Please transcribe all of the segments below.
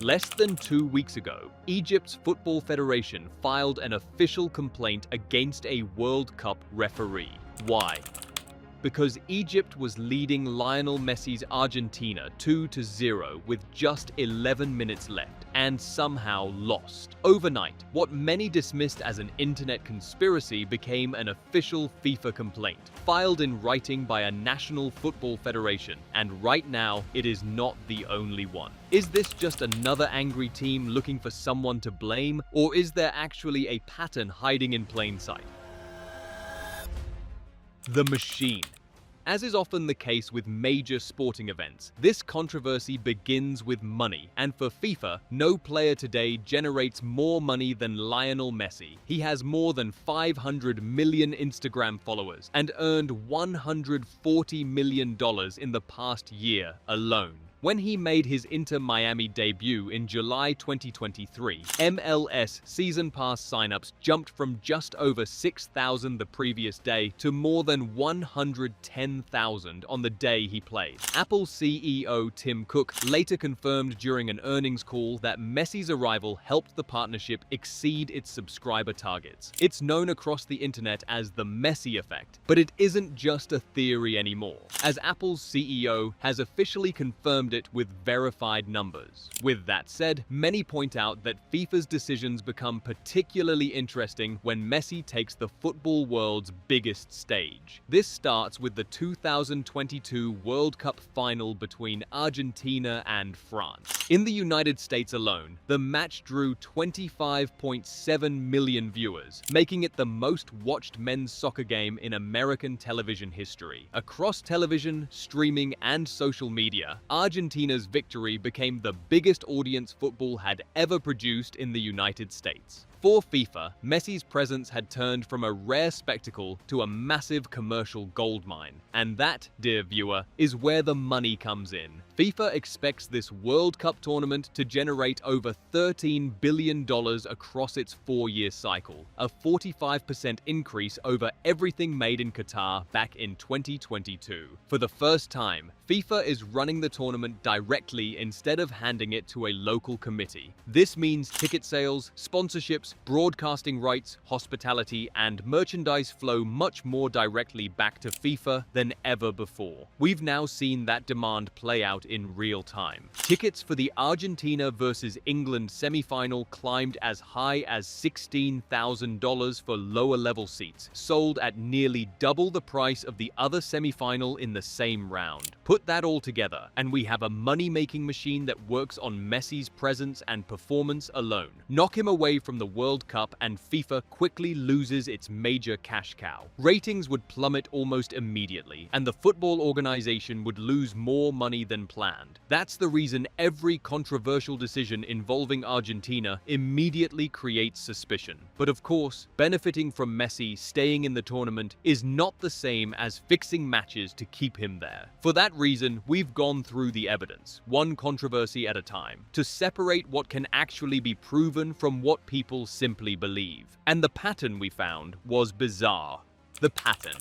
Less than 2 weeks ago, Egypt's Football Federation filed an official complaint against a World Cup referee. Why? Because Egypt was leading Lionel Messi's Argentina 2-0 with just 11 minutes left and somehow lost. Overnight, what many dismissed as an internet conspiracy became an official FIFA complaint, filed in writing by a national football federation, and right now it is not the only one. Is this just another angry team looking for someone to blame, or is there actually a pattern hiding in plain sight? The machine. As is often the case with major sporting events, this controversy begins with money, and for FIFA, no player today generates more money than Lionel Messi. He has more than 500 million Instagram followers and earned $140 million in the past year alone. When he made his Inter Miami debut in July 2023, MLS season pass signups jumped from just over 6,000 the previous day to more than 110,000 on the day he played. Apple CEO Tim Cook later confirmed during an earnings call that Messi's arrival helped the partnership exceed its subscriber targets. It's known across the internet as the Messi Effect, but it isn't just a theory anymore, as Apple's CEO has officially confirmed it with verified numbers. With that said, many point out that FIFA's decisions become particularly interesting when Messi takes the football world's biggest stage. This starts with the 2022 World Cup final between Argentina and France. In the United States alone, the match drew 25.7 million viewers, making it the most watched men's soccer game in American television history. Across television, streaming, and social media, Argentina's victory became the biggest audience football had ever produced in the United States. For FIFA, Messi's presence had turned from a rare spectacle to a massive commercial goldmine. And that, dear viewer, is where the money comes in. FIFA expects this World Cup tournament to generate over $13 billion across its 4-year cycle, a 45% increase over everything made in Qatar back in 2022. For the first time, FIFA is running the tournament directly instead of handing it to a local committee. This means ticket sales, sponsorships, broadcasting rights, hospitality, and merchandise flow much more directly back to FIFA than ever before. We've now seen that demand play out in real time. Tickets for the Argentina versus England semifinal climbed as high as $16,000 for lower-level seats, sold at nearly double the price of the other semifinal in the same round. Put that all together, and we have a money-making machine that works on Messi's presence and performance alone. Knock him away from the World Cup and FIFA quickly loses its major cash cow. Ratings would plummet almost immediately, and the football organization would lose more money than planned. That's the reason every controversial decision involving Argentina immediately creates suspicion. But of course, benefiting from Messi staying in the tournament is not the same as fixing matches to keep him there. For that reason, we've gone through the evidence, one controversy at a time, to separate what can actually be proven from what people simply believe. And the pattern we found was bizarre. The pattern.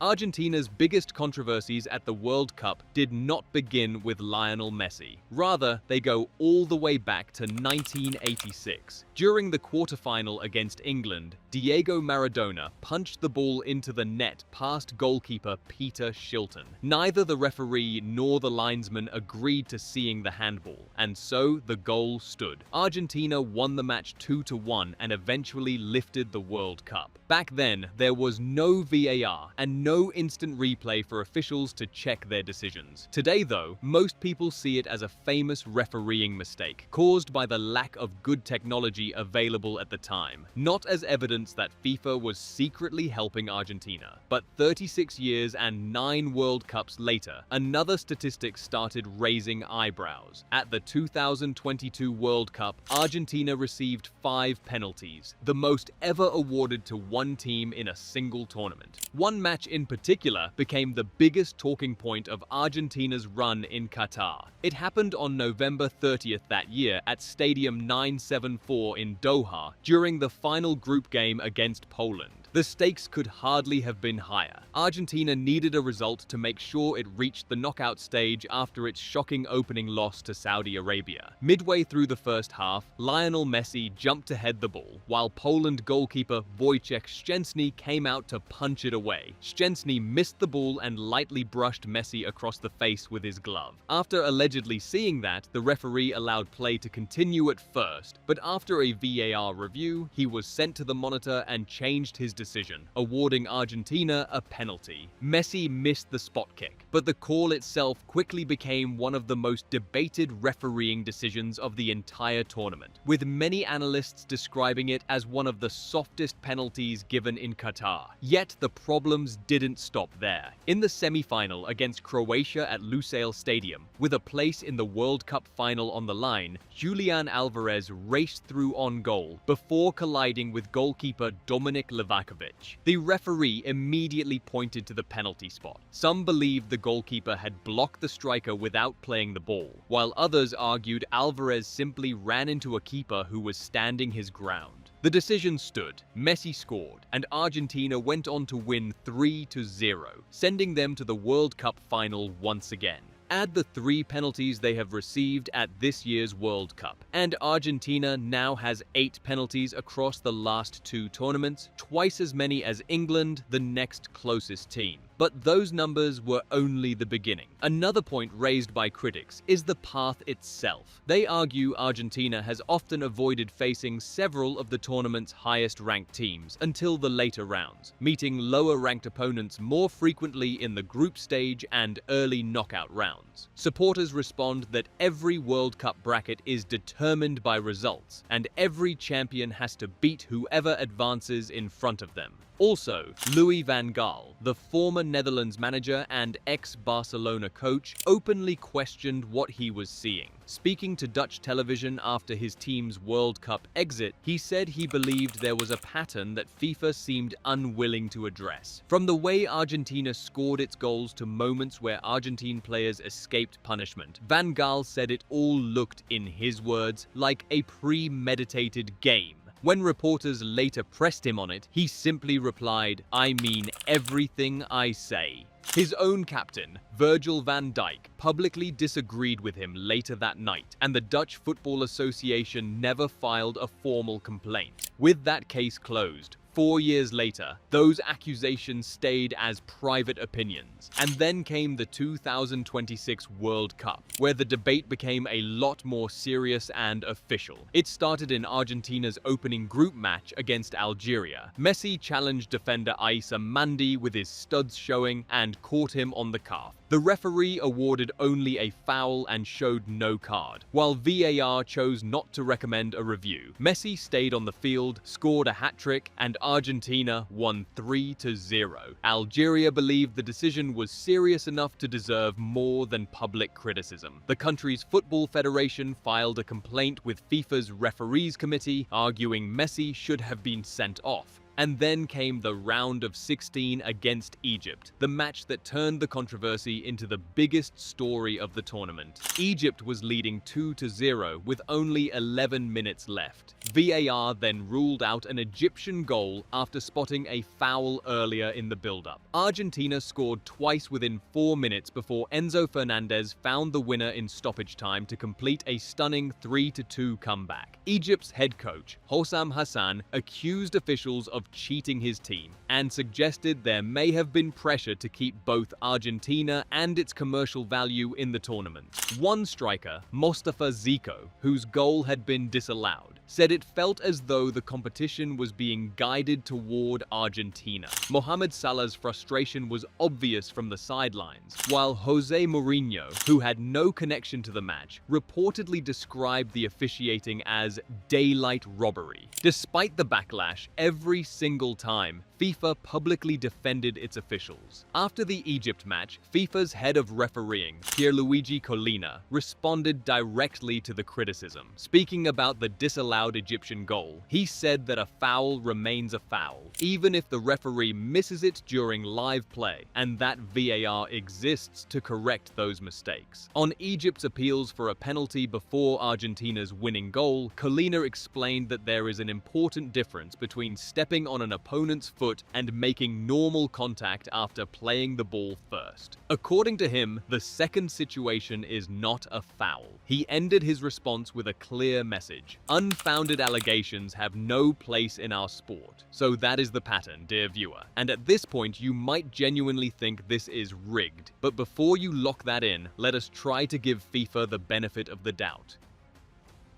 Argentina's biggest controversies at the World Cup did not begin with Lionel Messi. Rather, they go all the way back to 1986. During the quarterfinal against England, Diego Maradona punched the ball into the net past goalkeeper Peter Shilton. Neither the referee nor the linesman agreed to seeing the handball, and so the goal stood. Argentina won the match 2-1 and eventually lifted the World Cup. Back then, there was no VAR and no instant replay for officials to check their decisions. Today, though, most people see it as a famous refereeing mistake, caused by the lack of good technology available at the time, not as evidence that FIFA was secretly helping Argentina. But 36 years and 9 World Cups later, another statistic started raising eyebrows. At the 2022 World Cup, Argentina received 5 penalties, the most ever awarded to one team in a single tournament. One match in particular became the biggest talking point of Argentina's run in Qatar. It happened on November 30th that year at Stadium 974 in Doha during the final group game against Poland. The stakes could hardly have been higher. Argentina needed a result to make sure it reached the knockout stage after its shocking opening loss to Saudi Arabia. Midway through the first half, Lionel Messi jumped to head the ball, while Poland goalkeeper Wojciech Szczęsny came out to punch it away. Szczęsny missed the ball and lightly brushed Messi across the face with his glove. After allegedly seeing that, the referee allowed play to continue at first, but after a VAR review, he was sent to the monitor and changed his decision, awarding Argentina a penalty. Messi missed the spot kick, but the call itself quickly became one of the most debated refereeing decisions of the entire tournament, with many analysts describing it as one of the softest penalties given in Qatar. Yet the problems didn't stop there. In the semi-final against Croatia at Lusail Stadium, with a place in the World Cup final on the line, Julian Alvarez raced through on goal before colliding with goalkeeper Dominik Livakovic. The referee immediately pointed to the penalty spot. Some believed the goalkeeper had blocked the striker without playing the ball, while others argued Alvarez simply ran into a keeper who was standing his ground. The decision stood, Messi scored, and Argentina went on to win 3-0, sending them to the World Cup final once again. Add the 3 penalties they have received at this year's World Cup, and Argentina now has 8 penalties across the last 2 tournaments, twice as many as England, the next closest team. But those numbers were only the beginning. Another point raised by critics is the path itself. They argue Argentina has often avoided facing several of the tournament's highest-ranked teams until the later rounds, meeting lower-ranked opponents more frequently in the group stage and early knockout rounds. Supporters respond that every World Cup bracket is determined by results, and every champion has to beat whoever advances in front of them. Also, Louis van Gaal, the former Netherlands manager and ex-Barcelona coach, openly questioned what he was seeing. Speaking to Dutch television after his team's World Cup exit, he said he believed there was a pattern that FIFA seemed unwilling to address. From the way Argentina scored its goals to moments where Argentine players escaped punishment, Van Gaal said it all looked, in his words, like a premeditated game. When reporters later pressed him on it, he simply replied, "I mean everything I say." His own captain, Virgil van Dijk, publicly disagreed with him later that night, and the Dutch Football Association never filed a formal complaint. With that case closed, 4 years later, those accusations stayed as private opinions. And then came the 2026 World Cup, where the debate became a lot more serious and official. It started in Argentina's opening group match against Algeria. Messi challenged defender Aissa Mandi with his studs showing and caught him on the calf. The referee awarded only a foul and showed no card, while VAR chose not to recommend a review. Messi stayed on the field, scored a hat-trick, and Argentina won 3-0. Algeria believed the decision was serious enough to deserve more than public criticism. The country's football federation filed a complaint with FIFA's referees committee, arguing Messi should have been sent off. And then came the round of 16 against Egypt, the match that turned the controversy into the biggest story of the tournament. Egypt was leading 2-0 with only 11 minutes left. VAR then ruled out an Egyptian goal after spotting a foul earlier in the build-up. Argentina scored twice within 4 minutes before Enzo Fernandez found the winner in stoppage time to complete a stunning 3-2 comeback. Egypt's head coach, Hossam Hassan, accused officials of cheating his team and suggested there may have been pressure to keep both Argentina and its commercial value in the tournament. One striker, Mostafa Zico, whose goal had been disallowed, said it felt as though the competition was being guided toward Argentina. Mohamed Salah's frustration was obvious from the sidelines, while Jose Mourinho, who had no connection to the match, reportedly described the officiating as daylight robbery. Despite the backlash, every single time, FIFA publicly defended its officials. After the Egypt match, FIFA's head of refereeing, Pierluigi Collina, responded directly to the criticism. Speaking about the disallowed Egyptian goal, he said that a foul remains a foul, even if the referee misses it during live play, and that VAR exists to correct those mistakes. On Egypt's appeals for a penalty before Argentina's winning goal, Collina explained that there is an important difference between stepping on an opponent's foot foot and making normal contact after playing the ball first. According to him, the second situation is not a foul. He ended his response with a clear message: unfounded allegations have no place in our sport. So that is the pattern, dear viewer. And at this point, you might genuinely think this is rigged. But before you lock that in, let us try to give FIFA the benefit of the doubt.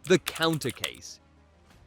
The counter case.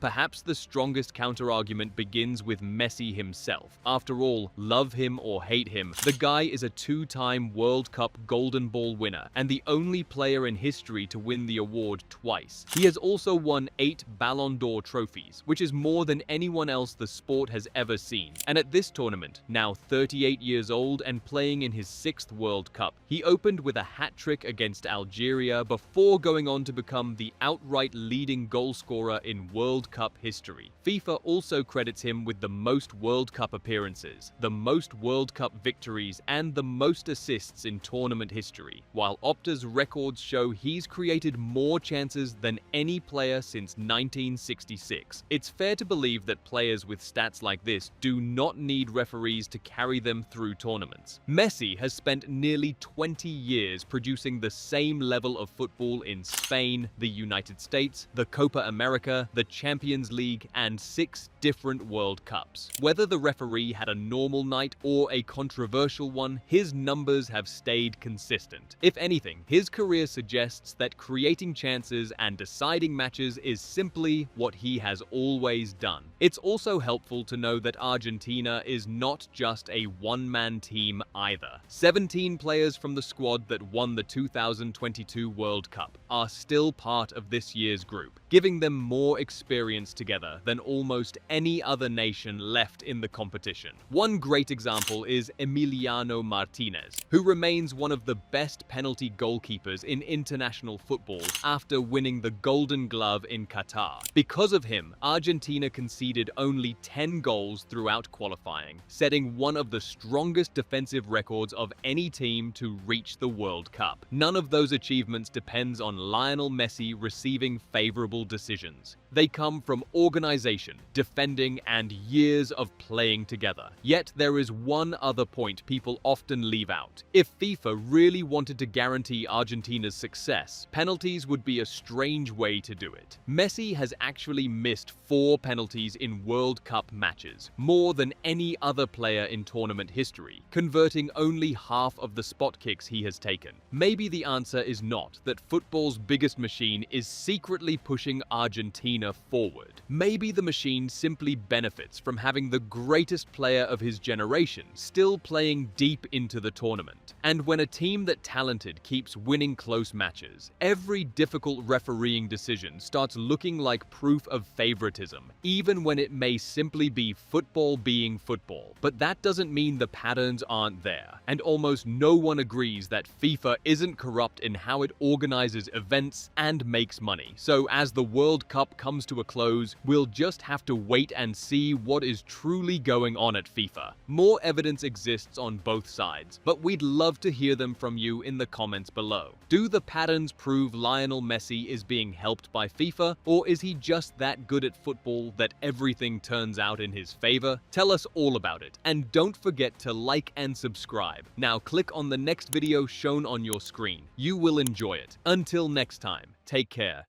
Perhaps the strongest counter-argument begins with Messi himself. After all, love him or hate him, the guy is a two-time World Cup Golden Ball winner and the only player in history to win the award twice. He has also won 8 Ballon d'Or trophies, which is more than anyone else the sport has ever seen. And at this tournament, now 38 years old and playing in his 6th World Cup, he opened with a hat-trick against Algeria before going on to become the outright leading goalscorer in World Cup history. FIFA also credits him with the most World Cup appearances, the most World Cup victories, and the most assists in tournament history, while Opta's records show he's created more chances than any player since 1966. It's fair to believe that players with stats like this do not need referees to carry them through tournaments. Messi has spent nearly 20 years producing the same level of football in Spain, the United States, the Copa America, the Champions League, and 6 different World Cups. Whether the referee had a normal night or a controversial one, his numbers have stayed consistent. If anything, his career suggests that creating chances and deciding matches is simply what he has always done. It's also helpful to know that Argentina is not just a one-man team either. 17 players from the squad that won the 2022 World Cup are still part of this year's group, giving them more experience together than almost any other nation left in the competition. One great example is Emiliano Martinez, who remains one of the best penalty goalkeepers in international football after winning the Golden Glove in Qatar. Because of him, Argentina conceded only 10 goals throughout qualifying, setting one of the strongest defensive records of any team to reach the World Cup. None of those achievements depends on Lionel Messi receiving favorable decisions. They come from organization, defending, and years of playing together. Yet there is one other point people often leave out. If FIFA really wanted to guarantee Argentina's success, penalties would be a strange way to do it. Messi has actually missed 4 penalties in World Cup matches, more than any other player in tournament history, converting only half of the spot kicks he has taken. Maybe the answer is not that football's biggest machine is secretly pushing Argentina forward. Maybe the machine simply benefits from having the greatest player of his generation still playing deep into the tournament. And when a team that talented keeps winning close matches, every difficult refereeing decision starts looking like proof of favoritism, even when it may simply be football being football. But that doesn't mean the patterns aren't there, and almost no one agrees that FIFA isn't corrupt in how it organizes events and makes money. So as the World Cup comes to a close, we'll just have to wait and see what is truly going on at FIFA. More evidence exists on both sides, but we'd love to hear them from you in the comments below. Do the patterns prove Lionel Messi is being helped by FIFA, or is he just that good at football that everything turns out in his favor? Tell us all about it, and don't forget to like and subscribe. Now click on the next video shown on your screen. You will enjoy it. Until next time, take care.